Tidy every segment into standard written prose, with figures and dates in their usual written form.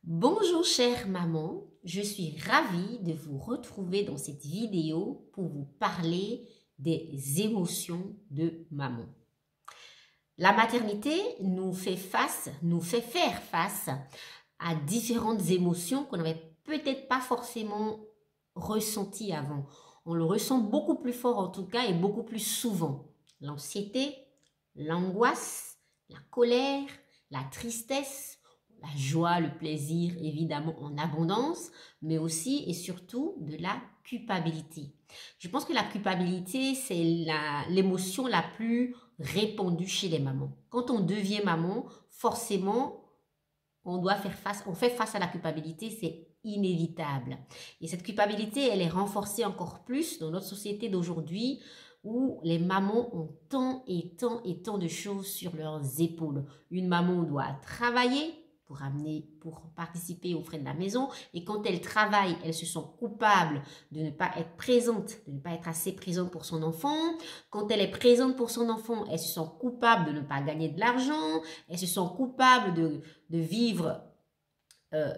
Bonjour chère maman, je suis ravie de vous retrouver dans cette vidéo pour vous parler des émotions de maman. La maternité nous fait faire face à différentes émotions qu'on n'avait peut-être pas forcément ressenties avant. On le ressent beaucoup plus fort en tout cas et beaucoup plus souvent. L'anxiété, l'angoisse, la colère, la tristesse, la joie, le plaisir, évidemment en abondance, mais aussi et surtout de la culpabilité. Je pense que la culpabilité, c'est l'émotion la plus répandue chez les mamans. Quand on devient maman, forcément, on fait face à la culpabilité, c'est inévitable. Et cette culpabilité, elle est renforcée encore plus dans notre société d'aujourd'hui où les mamans ont tant et tant de choses sur leurs épaules. Une maman doit travailler pour participer aux frais de la maison. Et quand elle travaille, elle se sent coupable de ne pas être présente, de ne pas être assez présente pour son enfant. Quand elle est présente pour son enfant, elle se sent coupable de ne pas gagner de l'argent. Elle se sent coupable de vivre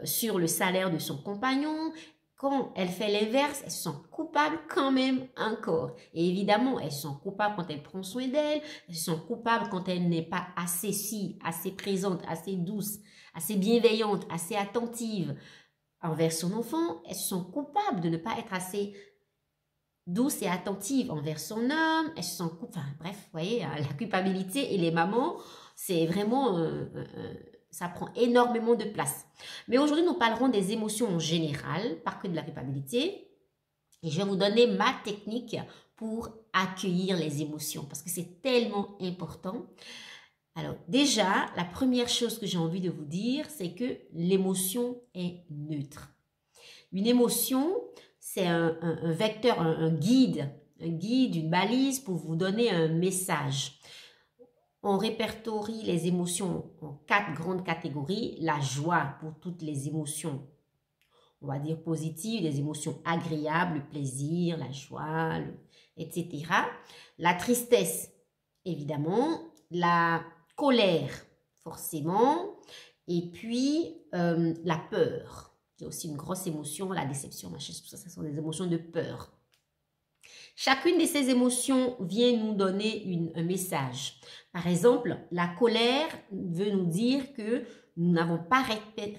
sur le salaire de son compagnon. Quand elle fait l'inverse, elle se sent coupable quand même encore. Et évidemment, elle se sent coupable quand elle prend soin d'elle, elle se sent coupable quand elle n'est pas assez présente, assez douce, assez bienveillante, assez attentive envers son enfant. Elle se sent coupable de ne pas être assez douce et attentive envers son homme. Elle se sent coupable. Enfin bref, vous voyez, la culpabilité et les mamans, c'est vraiment... ça prend énormément de place. Mais aujourd'hui, nous parlerons des émotions en général, pas que de la culpabilité. Et je vais vous donner ma technique pour accueillir les émotions parce que c'est tellement important. Alors déjà, la première chose que j'ai envie de vous dire, c'est que l'émotion est neutre. Une émotion, c'est un vecteur, un guide, une balise pour vous donner un message. On répertorie les émotions en 4 grandes catégories. La joie pour toutes les émotions, on va dire positives, les émotions agréables, le plaisir, la joie, etc. La tristesse, évidemment. La colère, forcément. Et puis, la peur. C'est aussi une grosse émotion, la déception, machin, tout ça, ce sont des émotions de peur. Chacune de ces émotions vient nous donner un message. Par exemple, la colère veut nous dire que nous n'avons pas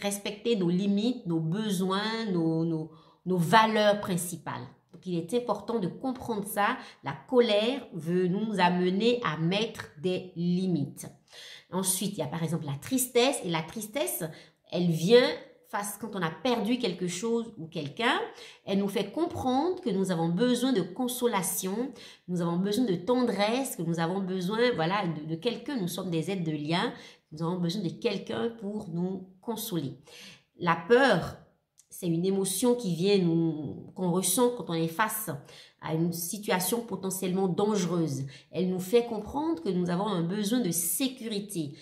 respecté nos limites, nos besoins, nos valeurs principales. Donc, il est important de comprendre ça. La colère veut nous amener à mettre des limites. Ensuite, il y a par exemple la tristesse. Et la tristesse, elle vient quand on a perdu quelque chose ou quelqu'un, elle nous fait comprendre que nous avons besoin de consolation, nous avons besoin de tendresse, que nous avons besoin de quelqu'un, nous sommes des êtres de lien, nous avons besoin de quelqu'un pour nous consoler. La peur, c'est une émotion qu'on ressent quand on est face à une situation potentiellement dangereuse. Elle nous fait comprendre que nous avons un besoin de sécurité.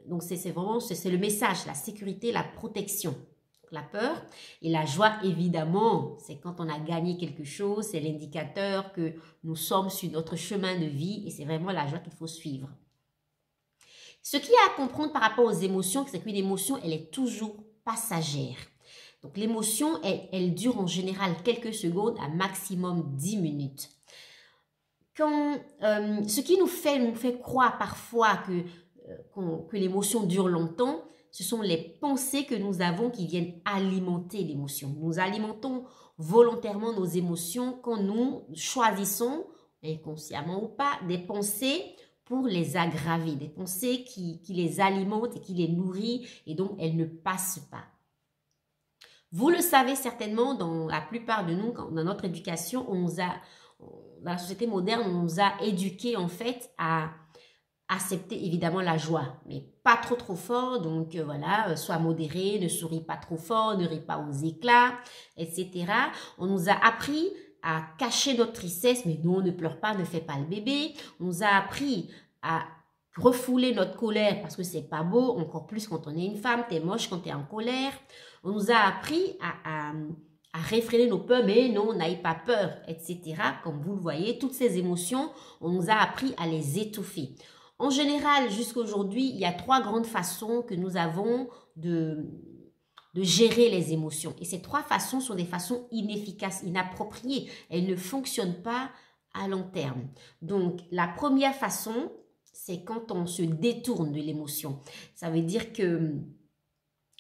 Donc, c'est le message, la sécurité, la protection. La peur et la joie, évidemment, c'est quand on a gagné quelque chose, c'est l'indicateur que nous sommes sur notre chemin de vie et c'est vraiment la joie qu'il faut suivre. Ce qu'il y a à comprendre par rapport aux émotions, c'est qu'une émotion, elle est toujours passagère. Donc, l'émotion, elle dure en général quelques secondes, à maximum 10 minutes. Ce qui nous fait croire parfois que l'émotion dure longtemps, ce sont les pensées que nous avons qui viennent alimenter l'émotion. Nous alimentons volontairement nos émotions quand nous choisissons, inconsciemment ou pas, des pensées pour les aggraver, des pensées qui les alimentent et qui les nourrissent et donc elles ne passent pas. Vous le savez certainement, dans la plupart de nous, dans notre éducation, dans la société moderne, on nous a éduqués en fait à accepter évidemment la joie, mais pas trop fort, donc voilà, sois modéré, ne souris pas trop fort, ne ris pas aux éclats, etc. On nous a appris à cacher notre tristesse, mais non, ne pleure pas, ne fais pas le bébé. On nous a appris à refouler notre colère parce que c'est pas beau, encore plus quand on est une femme, t'es moche quand t'es en colère. On nous a appris à réfréner nos peurs, mais non, n'aie pas peur, etc. Comme vous le voyez, toutes ces émotions, on nous a appris à les étouffer. En général, jusqu'à aujourd'hui, il y a 3 grandes façons que nous avons de gérer les émotions. Et ces 3 façons sont des façons inefficaces, inappropriées. Elles ne fonctionnent pas à long terme. Donc, la première façon, c'est quand on se détourne de l'émotion. Ça veut dire que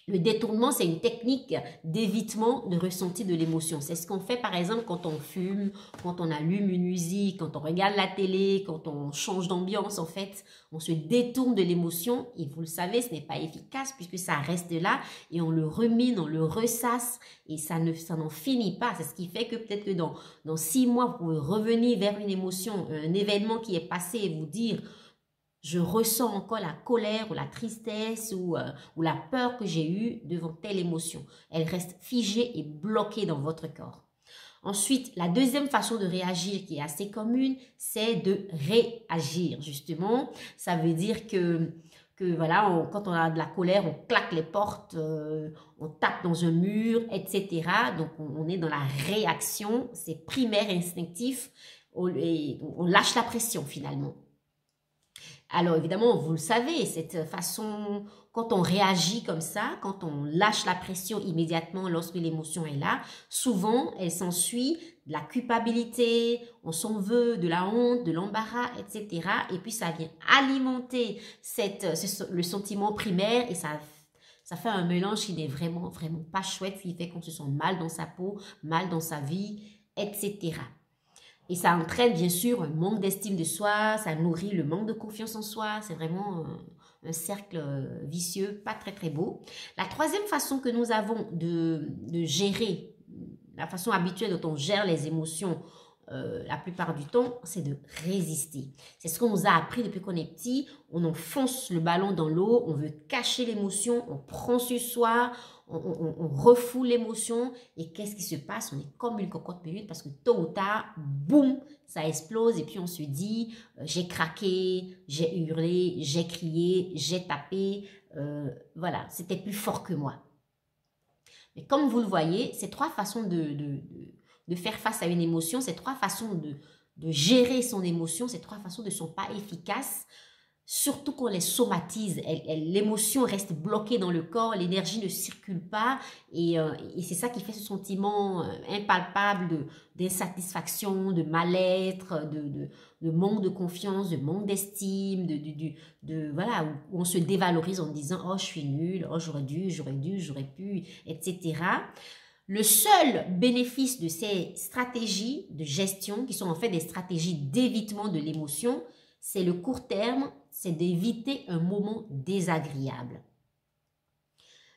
le détournement, c'est une technique d'évitement de ressenti de l'émotion. C'est ce qu'on fait, par exemple, quand on fume, quand on allume une musique, quand on regarde la télé, quand on change d'ambiance, en fait. On se détourne de l'émotion et vous le savez, ce n'est pas efficace puisque ça reste là et on le rumine, on le ressasse et ça n'en finit pas. C'est ce qui fait que peut-être que dans 6 mois, vous pouvez revenir vers une émotion, un événement qui est passé et vous dire... Je ressens encore la colère ou la tristesse ou la peur que j'ai eue devant telle émotion. Elle reste figée et bloquée dans votre corps. Ensuite, la deuxième façon de réagir qui est assez commune, c'est de réagir justement. Ça veut dire que voilà, quand on a de la colère, on claque les portes, on tape dans un mur, etc. Donc, on est dans la réaction, c'est primaire, instinctif, et on lâche la pression finalement. Alors évidemment, vous le savez, cette façon, quand on réagit comme ça, quand on lâche la pression immédiatement lorsque l'émotion est là, souvent elle s'ensuit de la culpabilité, on s'en veut, de la honte, de l'embarras, etc. Et puis ça vient alimenter le sentiment primaire et ça fait un mélange qui n'est vraiment pas chouette, qui fait qu'on se sent mal dans sa peau, mal dans sa vie, etc. Et ça entraîne bien sûr un manque d'estime de soi, ça nourrit le manque de confiance en soi. C'est vraiment un cercle vicieux, pas très beau. La troisième façon que nous avons de gérer, la façon habituelle dont on gère les émotions la plupart du temps, c'est de résister. C'est ce qu'on nous a appris depuis qu'on est petit. On enfonce le ballon dans l'eau, on veut cacher l'émotion, on prend sur soi, on refoule l'émotion et qu'est-ce qui se passe? On est comme une cocotte minute parce que tôt ou tard, boum, ça explose et puis on se dit j'ai craqué, j'ai hurlé, j'ai crié, j'ai tapé, voilà, c'était plus fort que moi. Mais comme vous le voyez, ces 3 façons de faire face à une émotion, ces 3 façons de gérer son émotion, ces 3 façons ne sont pas efficaces. Surtout qu'on les somatise, l'émotion reste bloquée dans le corps, l'énergie ne circule pas et c'est ça qui fait ce sentiment impalpable d'insatisfaction, de mal-être, de manque de confiance, de manque d'estime, voilà, où on se dévalorise en disant « Oh, je suis nulle, oh, j'aurais dû, j'aurais pu, etc. » Le seul bénéfice de ces stratégies de gestion, qui sont en fait des stratégies d'évitement de l'émotion, c'est le court terme, c'est d'éviter un moment désagréable.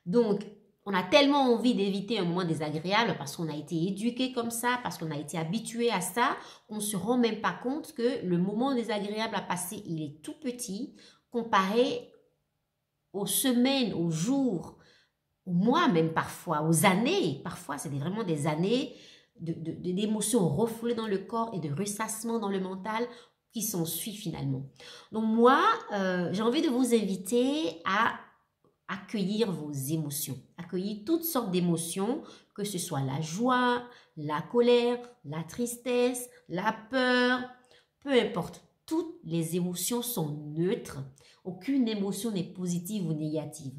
Donc, on a tellement envie d'éviter un moment désagréable parce qu'on a été éduqué comme ça, parce qu'on a été habitué à ça, qu'on ne se rend même pas compte que le moment désagréable à passer, il est tout petit comparé aux semaines, aux jours, aux mois même parfois, aux années. Parfois, c'est vraiment des années d'émotions refoulées dans le corps et de ressassement dans le mental qui s'ensuit finalement. Donc moi, j'ai envie de vous inviter à accueillir vos émotions, accueillir toutes sortes d'émotions, que ce soit la joie, la colère, la tristesse, la peur, peu importe. Toutes les émotions sont neutres. Aucune émotion n'est positive ou négative.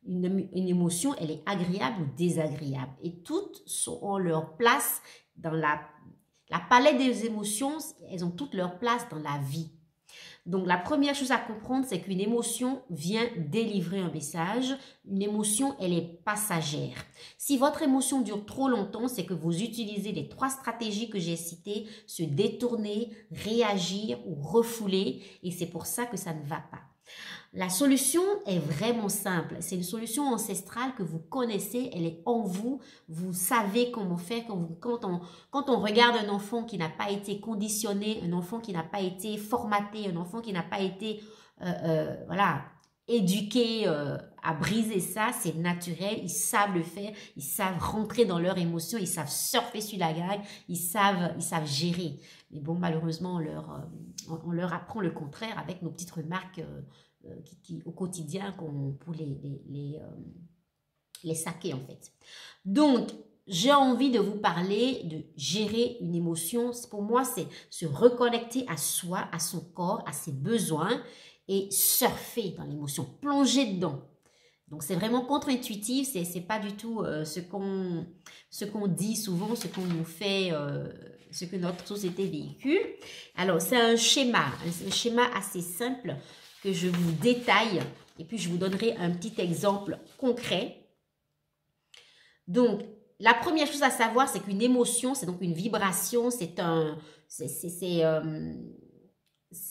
Une émotion, elle est agréable ou désagréable. Et toutes ont leur place dans la palette des émotions, elles ont toutes leur place dans la vie. Donc, la première chose à comprendre, c'est qu'une émotion vient délivrer un message. Une émotion, elle est passagère. Si votre émotion dure trop longtemps, c'est que vous utilisez les 3 stratégies que j'ai citées, se détourner, réagir ou refouler. Et c'est pour ça que ça ne va pas. La solution est vraiment simple. C'est une solution ancestrale que vous connaissez, elle est en vous. Vous savez comment faire. Quand on regarde un enfant qui n'a pas été conditionné, un enfant qui n'a pas été formaté, un enfant qui n'a pas été voilà, éduqué à briser ça, c'est naturel. Ils savent le faire, ils savent rentrer dans leurs émotions, ils savent surfer sur la vague, ils savent gérer. Mais bon, malheureusement, on leur apprend le contraire avec nos petites remarques au quotidien pour les saquer en fait. Donc, j'ai envie de vous parler de gérer une émotion. Pour moi, c'est se reconnecter à soi, à son corps, à ses besoins et surfer dans l'émotion, plonger dedans. Donc, c'est vraiment contre-intuitif, c'est pas du tout ce qu'on dit souvent, ce qu'on nous fait, ce que notre société véhicule. Alors, c'est un schéma assez simple que je vous détaille et puis je vous donnerai un petit exemple concret. Donc, la première chose à savoir, c'est qu'une émotion, c'est donc une vibration, c'est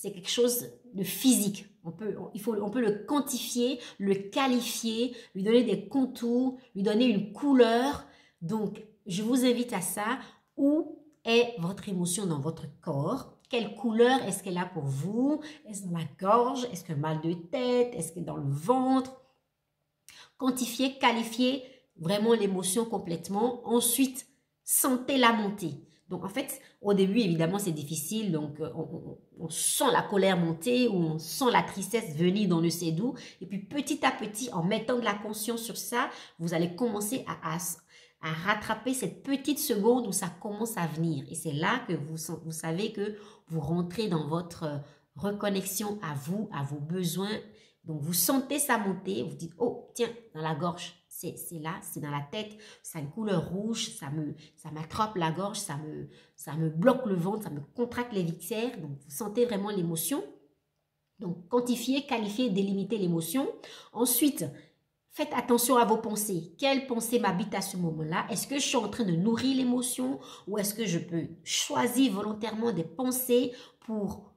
quelque chose de physique. On peut le quantifier, le qualifier, lui donner des contours, lui donner une couleur. Donc, je vous invite à ça. Où est votre émotion dans votre corps? Quelle couleur est-ce qu'elle a pour vous? Est-ce dans la gorge? Est-ce que mal de tête? Est-ce que dans le ventre? Quantifier, qualifier vraiment l'émotion complètement. Ensuite, sentez-la monter. Donc, en fait, au début, évidemment, c'est difficile. Donc, on sent la colère monter ou on sent la tristesse venir dans le sait d'où. Et puis, petit à petit, en mettant de la conscience sur ça, vous allez commencer à rattraper cette petite seconde où ça commence à venir. Et c'est là que vous savez que vous rentrez dans votre reconnexion à vous, à vos besoins. Donc, vous sentez ça monter. Vous dites, oh, tiens, dans la gorge. C'est là, c'est dans la tête, ça a une couleur rouge, ça m'attrape la gorge, ça me bloque le ventre, ça me contracte les viscères. Donc, vous sentez vraiment l'émotion. Donc, quantifier, qualifier, délimiter l'émotion. Ensuite, faites attention à vos pensées. Quelles pensées m'habitent à ce moment-là? Est-ce que je suis en train de nourrir l'émotion ou est-ce que je peux choisir volontairement des pensées pour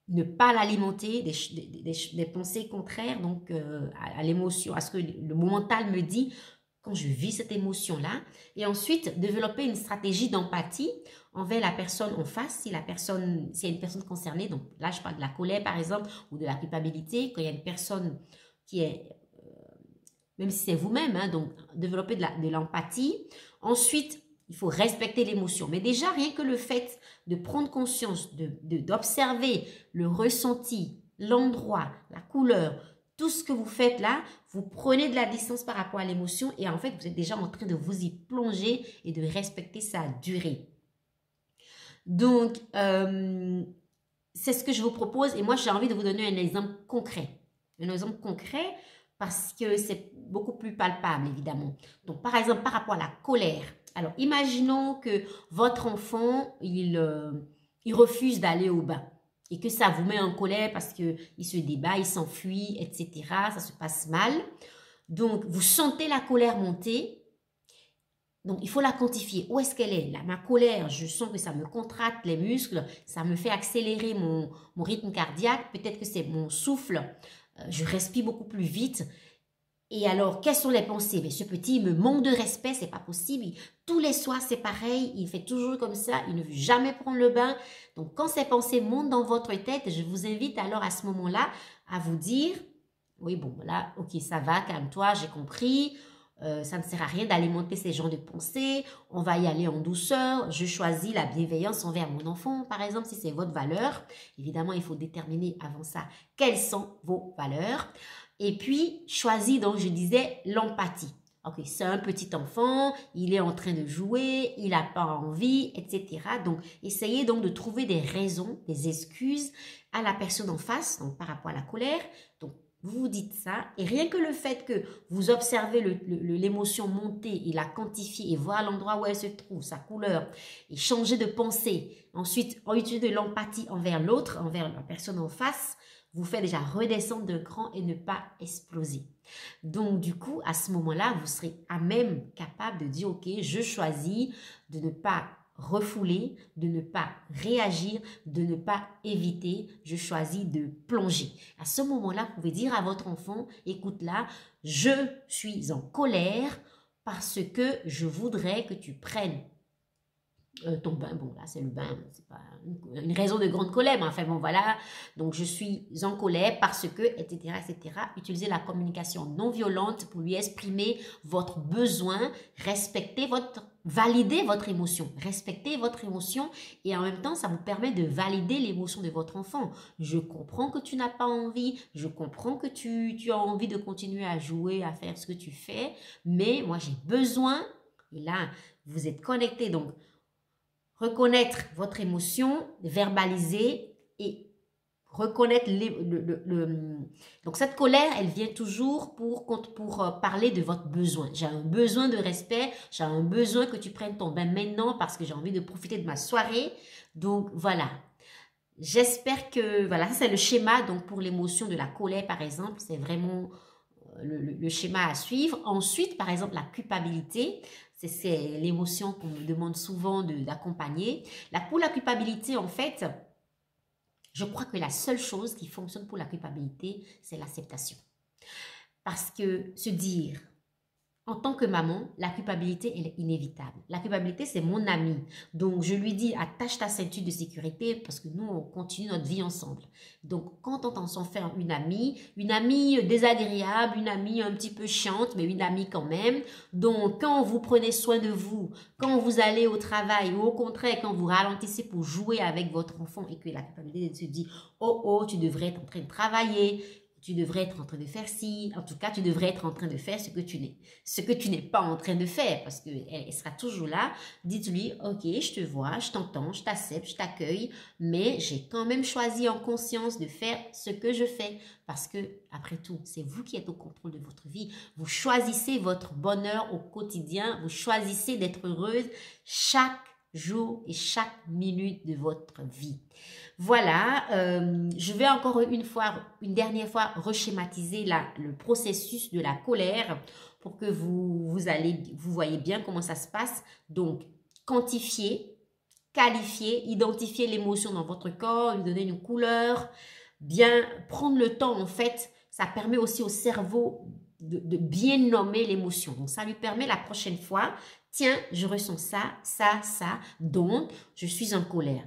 ne pas l'alimenter, des pensées contraires donc à l'émotion, à ce que le mental me dit quand je vis cette émotion-là. Et ensuite, développer une stratégie d'empathie envers la personne en face, s'il y a une personne concernée. Donc là, je parle de la colère, par exemple, ou de la culpabilité. Quand il y a une personne qui est, même si c'est vous-même, hein, donc développer de l'empathie. Ensuite, il faut respecter l'émotion. Mais déjà, rien que le fait de prendre conscience, d'observer le ressenti, l'endroit, la couleur, tout ce que vous faites là, vous prenez de la distance par rapport à l'émotion et en fait, vous êtes déjà en train de vous y plonger et de respecter sa durée. Donc, c'est ce que je vous propose et moi, j'ai envie de vous donner un exemple concret. Un exemple concret parce que c'est beaucoup plus palpable, évidemment. Donc, par exemple, par rapport à la colère. Alors, imaginons que votre enfant, il refuse d'aller au bain et que ça vous met en colère parce qu'il se débat, il s'enfuit, etc. Ça se passe mal. Donc, vous sentez la colère monter. Donc, il faut la quantifier. Où est-ce qu'elle est? Là, ma colère, je sens que ça me contracte les muscles, ça me fait accélérer mon rythme cardiaque. Peut-être que c'est mon souffle. Je respire beaucoup plus vite. Et alors, quelles sont les pensées? Mais ce petit, il me manque de respect, c'est pas possible. Tous les soirs, c'est pareil. Il fait toujours comme ça. Il ne veut jamais prendre le bain. Donc, quand ces pensées montent dans votre tête, je vous invite alors à ce moment-là à vous dire, oui, bon, là, ok, ça va, calme-toi, j'ai compris. Ça ne sert à rien d'alimenter ces genres de pensées. On va y aller en douceur. Je choisis la bienveillance envers mon enfant, par exemple, si c'est votre valeur. Évidemment, il faut déterminer avant ça quelles sont vos valeurs. Et puis, choisis donc, je disais, l'empathie. Ok, c'est un petit enfant, il est en train de jouer, il n'a pas envie, etc. Donc, essayez donc de trouver des raisons, des excuses à la personne en face, donc par rapport à la colère. Donc, vous vous dites ça, et rien que le fait que vous observez l'émotion monter et la quantifier et voir l'endroit où elle se trouve, sa couleur, et changer de pensée, ensuite utiliser de l'empathie envers l'autre, envers la personne en face, vous fait déjà redescendre de cran et ne pas exploser. Donc, du coup, à ce moment-là, vous serez à même capable de dire, ok, je choisis de ne pas refouler, de ne pas réagir, de ne pas éviter, je choisis de plonger. À ce moment-là, vous pouvez dire à votre enfant, écoute là, je suis en colère parce que je voudrais que tu prennes ton bain. Bon, là, c'est le bain, c'est pas une raison de grande colère, mais enfin, bon, voilà. Donc, je suis en colère parce que, etc., etc. Utilisez la communication non violente pour lui exprimer votre besoin, valider votre émotion, respecter votre émotion et en même temps, ça vous permet de valider l'émotion de votre enfant. Je comprends que tu n'as pas envie, je comprends que tu as envie de continuer à jouer, à faire ce que tu fais, mais moi, j'ai besoin, et là, vous êtes connecté, donc, reconnaître votre émotion, verbaliser et reconnaître donc cette colère, elle vient toujours pour parler de votre besoin. J'ai un besoin de respect, j'ai un besoin que tu prennes ton bain maintenant parce que j'ai envie de profiter de ma soirée. Donc voilà. J'espère que, voilà, ça c'est le schéma donc pour l'émotion de la colère par exemple, c'est vraiment le schéma à suivre. Ensuite, par exemple, la culpabilité, c'est l'émotion qu'on me demande souvent d'accompagner. Pour la culpabilité, en fait, je crois que la seule chose qui fonctionne pour la culpabilité, c'est l'acceptation. Parce que se dire, en tant que maman, la culpabilité, elle est inévitable. La culpabilité, c'est mon ami. Donc, je lui dis, attache ta ceinture de sécurité parce que nous, on continue notre vie ensemble. Donc, quand on s'en fait une amie désagréable, une amie un petit peu chiante, mais une amie quand même. Donc, quand vous prenez soin de vous, quand vous allez au travail ou au contraire, quand vous ralentissez pour jouer avec votre enfant et que la culpabilité se dit, oh, oh, tu devrais être en train de travailler, tu devrais être en train de faire ci, en tout cas, tu devrais être en train de faire ce que tu n'es pas en train de faire parce qu'elle sera toujours là. Dites-lui, ok, je te vois, je t'entends, je t'accepte, je t'accueille, mais j'ai quand même choisi en conscience de faire ce que je fais parce que, après tout, c'est vous qui êtes au contrôle de votre vie. Vous choisissez votre bonheur au quotidien, vous choisissez d'être heureuse chaque jour et chaque minute de votre vie. Voilà, je vais encore une dernière fois reschématiser le processus de la colère pour que vous voyez bien comment ça se passe. Donc, quantifier, qualifier, identifier l'émotion dans votre corps, lui donner une couleur, bien prendre le temps en fait, ça permet aussi au cerveau de bien nommer l'émotion. Donc, ça lui permet la prochaine fois, tiens, je ressens ça, donc je suis en colère.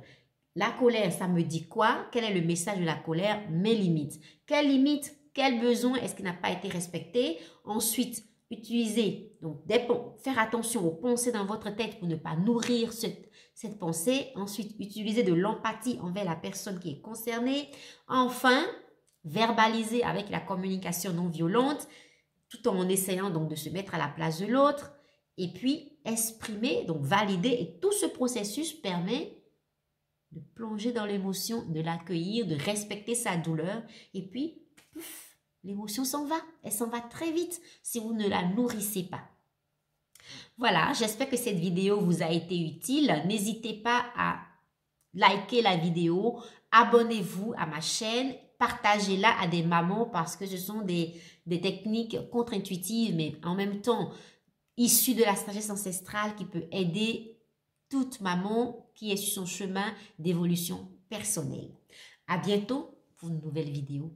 La colère, ça me dit quoi? Quel est le message de la colère? Mes limites. Quelles limites? Quel besoin est-ce qui n'a pas été respecté? Ensuite, faire attention aux pensées dans votre tête pour ne pas nourrir cette pensée. Ensuite, utiliser de l'empathie envers la personne qui est concernée. Enfin, verbaliser avec la communication non violente, tout en essayant donc de se mettre à la place de l'autre. Et puis, exprimer, donc valider. Et tout ce processus permet de plonger dans l'émotion, de l'accueillir, de respecter sa douleur. Et puis, l'émotion s'en va. Elle s'en va très vite si vous ne la nourrissez pas. Voilà, j'espère que cette vidéo vous a été utile. N'hésitez pas à liker la vidéo, abonnez-vous à ma chaîne, partagez-la à des mamans parce que ce sont des techniques contre-intuitives, mais en même temps issues de la sagesse ancestrale qui peut aider toute maman qui est sur son chemin d'évolution personnelle. À bientôt pour une nouvelle vidéo.